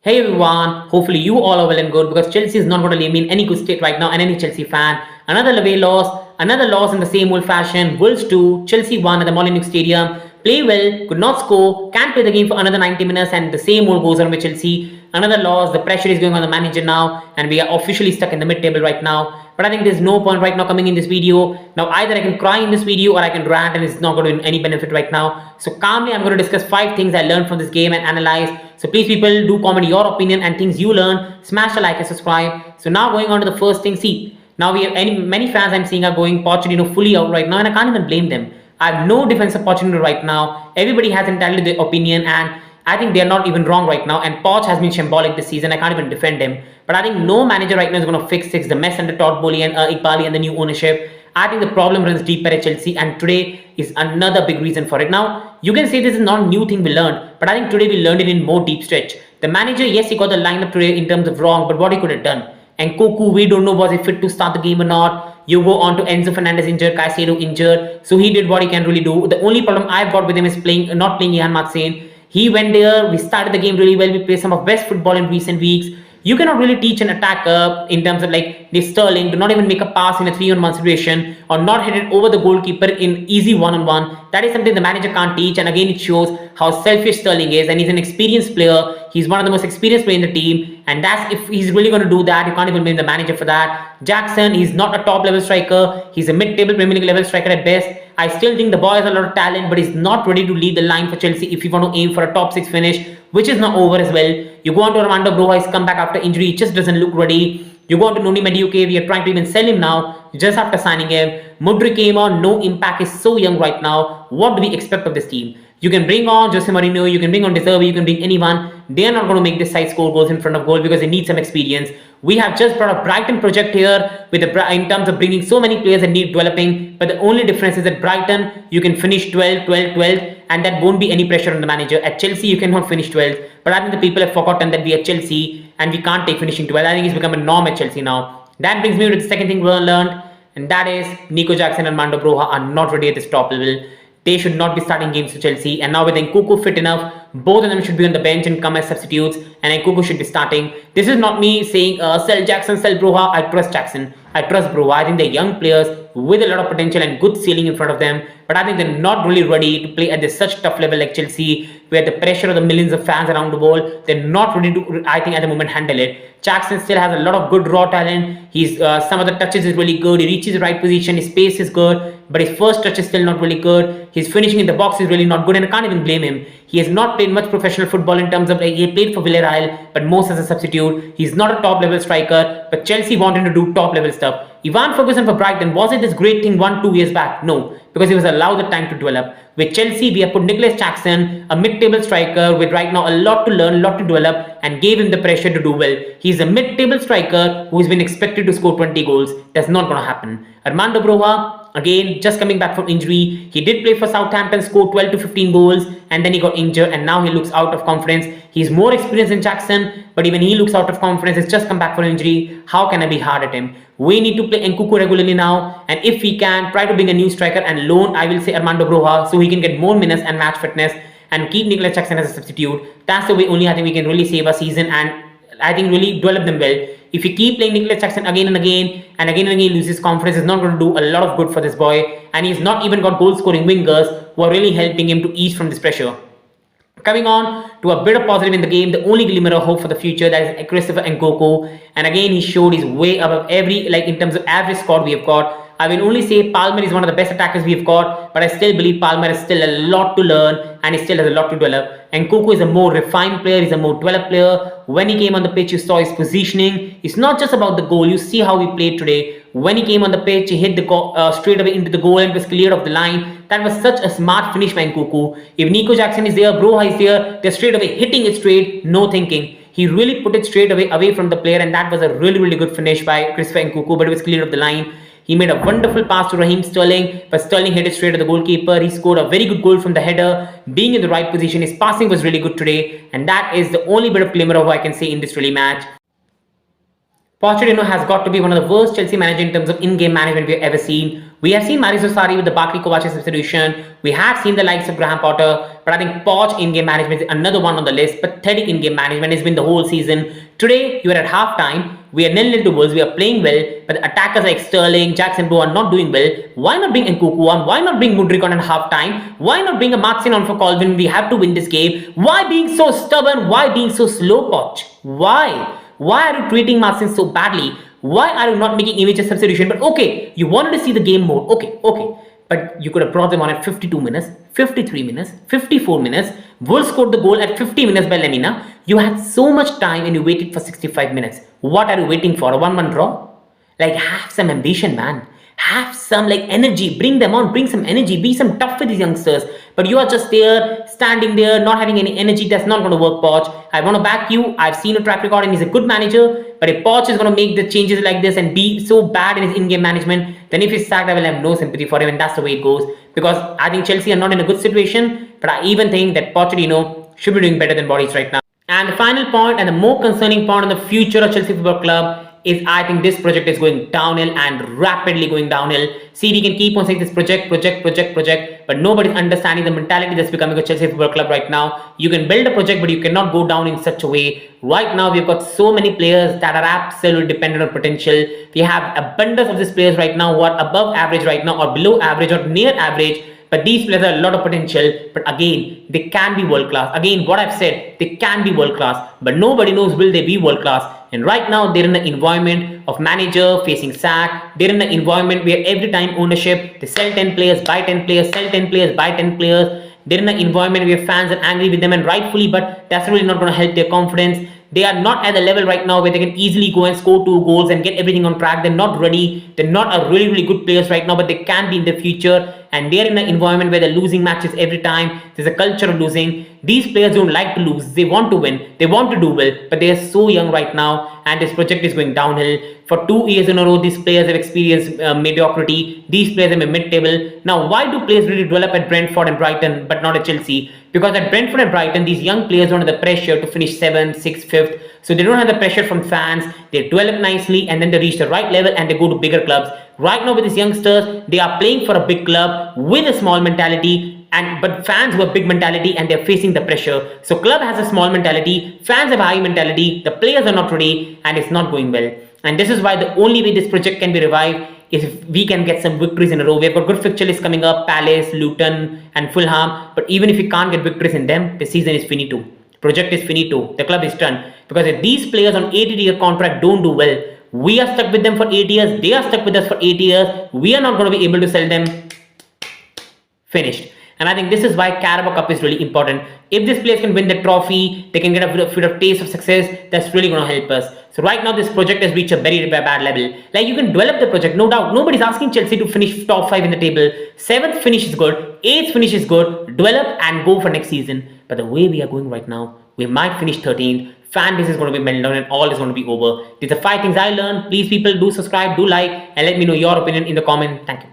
Hey everyone, hopefully you all are well and good because Chelsea is not going to leave me in any good state right now and any Chelsea fan. Another loss in the same old fashion. Wolves 2, Chelsea 1 at the Molineux Stadium. Play well, could not score, can't play the game for another 90 minutes and the same old goes on with Chelsea. Another loss, the pressure is going on the manager now and we are officially stuck in the mid-table right now. But I think there's no point right now coming in this video. Now either I can cry in this video or I can rant and it's not going to be any benefit right now. So calmly I'm going to discuss 5 things I learned from this game and analyze. So please people do comment your opinion and things you learn. Smash the like and subscribe. So now going on to the first thing. See, now we have many fans I'm seeing are going Pochettino fully out right now and I can't even blame them. I have no defense of Pochettino right now. Everybody has entirely their opinion and I think they're not even wrong right now. And Poch has been shambolic this season. I can't even defend him. But I think no manager right now is going to fix the mess under Todd Bowley and Iqbali and the new ownership. I think the problem runs deeper at Chelsea and today is another big reason for it. Now, you can say this is not a new thing we learned, but I think today we learned it in more deep stretch. The manager, yes, he got the lineup today in terms of wrong, but what he could have done. And Nkunku, we don't know was he fit to start the game or not. You go on to Enzo Fernandez injured, Caicedo injured, so he did what he can really do. The only problem I've got with him is not playing Jan Martsen. He went there, we started the game really well, we played some of best football in recent weeks. You cannot really teach an attacker in terms of like the Sterling to not even make a pass in a 3-on-1 situation or not hit it over the goalkeeper in easy 1-on-1. That is something the manager can't teach, and again it shows how selfish Sterling is, and he's an experienced player. He's one of the most experienced players in the team, and that's if he's really going to do that, you can't even blame the manager for that. Jackson, he's not a top level striker. He's a mid-table Premier League level striker at best. I still think the boy has a lot of talent, but he's not ready to lead the line for Chelsea if you want to aim for a top 6 finish, which is not over as well. You go on to Armando Broja, he's come back after injury, he just doesn't look ready. You go on to Noni Madueke, we are trying to even sell him now, just after signing him. Mudryk came on, no impact, is so young right now. What do we expect of this team? You can bring on Jose Mourinho, you can bring on De Zerbi, you can bring anyone. They are not going to make this side score goals in front of goal because they need some experience. We have just brought a Brighton project here with in terms of bringing so many players that need developing. But the only difference is that Brighton, you can finish 12th, 12th, 12th, and that won't be any pressure on the manager. At Chelsea, you cannot finish 12th. But I think the people have forgotten that we are Chelsea and we can't take finishing 12th. I think it's become a norm at Chelsea now. That brings me to the second thing we learned, and that is Nicolas Jackson and Armando Broja are not ready at this top level. They should not be starting games for Chelsea. And now with Nkunku fit enough, both of them should be on the bench and come as substitutes. And Nkunku should be starting. This is not me saying sell Jackson, sell Broja. I trust Jackson. I trust Broja. I think they're young players with a lot of potential and good ceiling in front of them. But I think they're not really ready to play at this such tough level like Chelsea, where the pressure of the millions of fans around the world, they're not ready to, I think, at the moment handle it. Jackson still has a lot of good raw talent. He's some of the touches is really good. He reaches the right position. His pace is good, but his first touch is still not really good. His finishing in the box is really not good, and I can't even blame him. He has not played much professional football in terms of like, he played for Villarreal, but most as a substitute. He's not a top level striker, but Chelsea wanted to do top level stuff. Ivan Ferguson for Brighton, was it this great thing 1-2 years back? No, because he was allowed the time to develop. With Chelsea, we have put Nicolas Jackson, a mid-table striker with right now a lot to learn, a lot to develop, and gave him the pressure to do well. He's a mid-table striker who has been expected to score 20 goals. That's not going to happen. Armando Broja, again, just coming back from injury. He did play for Southampton, scored 12 to 15 goals, and then he got injured, and now he looks out of confidence. He's more experienced than Jackson, but even he looks out of confidence. He's just come back from injury. How can I be hard at him? We need to play Nkunku regularly now, and if we can, try to bring a new striker and loan, I will say, Armando Broja, so he can get more minutes and match fitness, and keep Nicolas Jackson as a substitute. That's the way only I think we can really save our season and I think really develop them well. If you keep playing Nicolas Jackson again and again and again loses confidence, it's not going to do a lot of good for this boy, and he's not even got goal scoring wingers who are really helping him to ease from this pressure. Coming on to a bit of positive in the game, the only glimmer of hope for the future, that is Christopher Nkunku, and again he showed his way above every, like in terms of average score we have got. I will only say Palmer is one of the best attackers we've got, but I still believe Palmer has still a lot to learn and he still has a lot to develop. Nkunku is a more refined player, he's a more developed player. When he came on the pitch, you saw his positioning. It's not just about the goal, you see how he played today. When he came on the pitch, he hit the straight away into the goal and was cleared off the line. That was such a smart finish by Nkunku. If Nico Jackson is there, Broja is there, they're straight away hitting it straight, no thinking. He really put it straight away from the player, and that was a really good finish by Christopher Nkunku, but it was cleared off the line. He made a wonderful pass to Raheem Sterling, but Sterling hit it straight to the goalkeeper. He scored a very good goal from the header, being in the right position. His passing was really good today, and that is the only bit of glimmer of what I can say in this really match. Pochettino has got to be one of the worst Chelsea managers in terms of in-game management we've ever seen. We have seen Mauricio Sarri with the Barkley Kovacic substitution. We have seen the likes of Graham Potter, but I think Poch in-game management is another one on the list. Pathetic in-game management has been the whole season. Today, you are at half-time. We are 0-0 to Wolves. We are playing well, but the attackers like Sterling, Jackson are not doing well. Why not bring Nkunku on? Why not bring Mudryk on at half-time? Why not bring a Martin on for Colvin? We have to win this game. Why being so stubborn? Why being so slow, Poch? Why? Why are you treating Martin so badly? Why are you not making immediate substitution? But okay, you wanted to see the game mode. Okay. But you could have brought them on at 52 minutes, 53 minutes, 54 minutes. Wolves scored the goal at 50 minutes by Lemina. You had so much time and you waited for 65 minutes. What are you waiting for? A 1-1 draw? Like, have some ambition, man. Have some energy. Bring them on. Bring some energy. Be some tough with these youngsters. But you are just there, standing there, not having any energy. That's not going to work, Poch. I want to back you. I've seen a track record and he's a good manager. But if Poch is going to make the changes like this and be so bad in his in-game management, then if he's sacked, I will have no sympathy for him. And that's the way it goes. Because I think Chelsea are not in a good situation. But I even think that Pochettino should be doing better than what he's right now. And the final point and the more concerning point on the future of Chelsea Football Club is I think this project is going downhill and rapidly going downhill. See, we can keep on saying this project, but nobody's understanding the mentality that's becoming a Chelsea Football Club right now. You can build a project, but you cannot go down in such a way. Right now, we've got so many players that are absolutely dependent on potential. We have abundance of these players right now who are above average right now or below average or near average. But these players have a lot of potential. But again, they can be world class. Again, what I've said, they can be world class. But nobody knows will they be world class. And right now, they're in an environment of manager facing sack. They're in an environment where every time ownership, they sell 10 players, buy 10 players, sell 10 players, buy 10 players. They're in an environment where fans are angry with them and rightfully, but that's really not going to help their confidence. They are not at the level right now where they can easily go and score 2 goals and get everything on track. They're not ready. They're not a really good players right now, but they can be in the future. And they're in an environment where they're losing matches every time. There's a culture of losing. These players don't like to lose. They want to win. They want to do well, but they are so young right now. And this project is going downhill. For 2 years in a row, these players have experienced mediocrity. These players are mid-table. Now, why do players really develop at Brentford and Brighton, but not at Chelsea? Because at Brentford and Brighton, these young players don't have the pressure to finish 7th, 6th, 5th. So they don't have the pressure from fans. They develop nicely and then they reach the right level and they go to bigger clubs. Right now with these youngsters, they are playing for a big club with a small mentality. But fans have a big mentality and they're facing the pressure. So club has a small mentality, fans have a high mentality, the players are not ready and it's not going well. And this is why the only way this project can be revived is if we can get some victories in a row. We've got good fixture lists coming up, Palace, Luton and Fulham. But even if we can't get victories in them, the season is finito. Project is finito. The club is done. Because if these players on 80-year contract don't do well, we are stuck with them for 8 years. They are stuck with us for 8 years. We are not going to be able to sell them. Finished. And I think this is why Carabao Cup is really important. If these players can win the trophy, they can get a bit of taste of success. That's really going to help us. So right now, this project has reached a very bad level. Like, you can develop the project, no doubt. Nobody's asking Chelsea to finish top 5 in the table. 7th finish is good. 8th finish is good. Develop and go for next season. But the way we are going right now, we might finish 13th. Fan base is going to be melted down and all is going to be over. These are 5 things I learned. Please, people, do subscribe, do like, and let me know your opinion in the comment. Thank you.